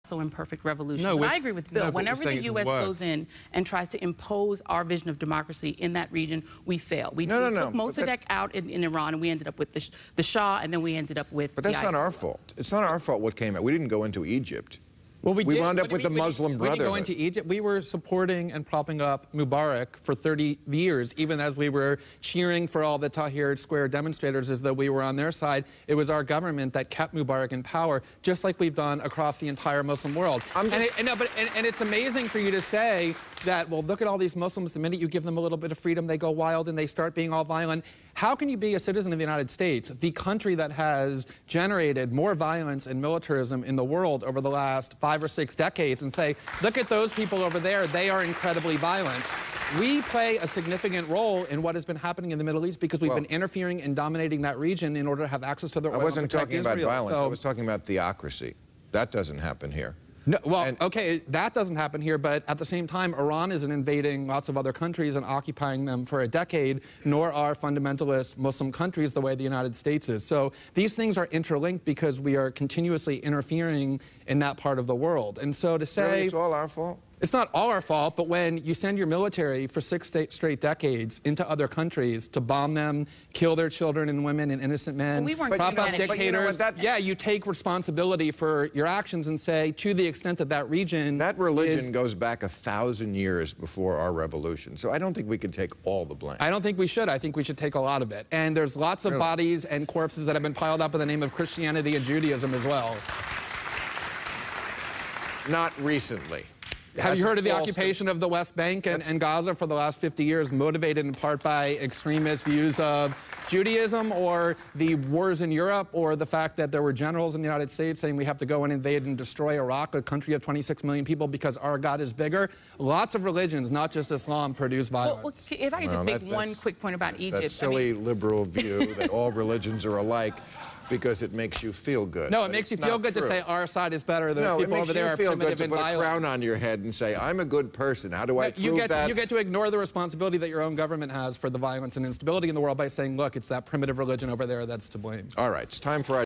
So imperfect revolutions. No, and I agree with Bill. Whenever the U.S. goes in and tries to impose our vision of democracy in that region, we fail. We took Mossadegh out in Iran, and we ended up with the Shah, and then we ended up with. But that's not our fault. It's not our fault what came out. We didn't go into Egypt. Well, we wound up with the Muslim Brotherhood. We didn't go into Egypt. We were supporting and propping up Mubarak for 30 years, even as we were cheering for all the Tahrir Square demonstrators as though we were on their side. It was our government that kept Mubarak in power, just like we've done across the entire Muslim world. And it's amazing for you to say that, well, look at all these Muslims. The minute you give them a little bit of freedom, they go wild and they start being all violent. How can you be a citizen of the United States, the country that has generated more violence and militarism in the world over the last 5 or 6 decades, and say, look at those people over there, they are incredibly violent? We play a significant role in what has been happening in the Middle East because we've been interfering and dominating that region in order to have access to the oil. I wasn't talking about violence. I was talking about theocracy. That doesn't happen here. No, well, okay, that doesn't happen here, but at the same time, Iran isn't invading lots of other countries and occupying them for a decade, nor are fundamentalist Muslim countries the way the United States is. So these things are interlinked because we are continuously interfering in that part of the world. And so to say... Really, it's all our fault? It's not all our fault, but when you send your military for 6 straight decades into other countries to bomb them, kill their children and women and innocent men, prop up dictators, yeah, you take responsibility for your actions and say, to the extent that that region... That religion goes back 1,000 years before our revolution, so I don't think we can take all the blame. I don't think we should. I think we should take a lot of it. And there's lots of bodies and corpses that have been piled up in the name of Christianity and Judaism as well. Not recently. Have you heard of the occupation of the West Bank and Gaza for the last 50 years, motivated in part by extremist views of Judaism, or the wars in Europe, or the fact that there were generals in the United States saying we have to go and invade and destroy Iraq, a country of 26 million people, because our God is bigger? Lots of religions, not just Islam, produce violence. Well, if I could just make one quick point about Egypt. That silly liberal view that all religions are alike, because it makes you feel good. No, it makes you feel good to say our side is better. Those people over there are primitive and violent. No, it makes you feel good to put a crown on your head and say, I'm a good person. How do I prove that? You get to ignore the responsibility that your own government has for the violence and instability in the world by saying, look, it's that primitive religion over there that's to blame. All right, it's time for our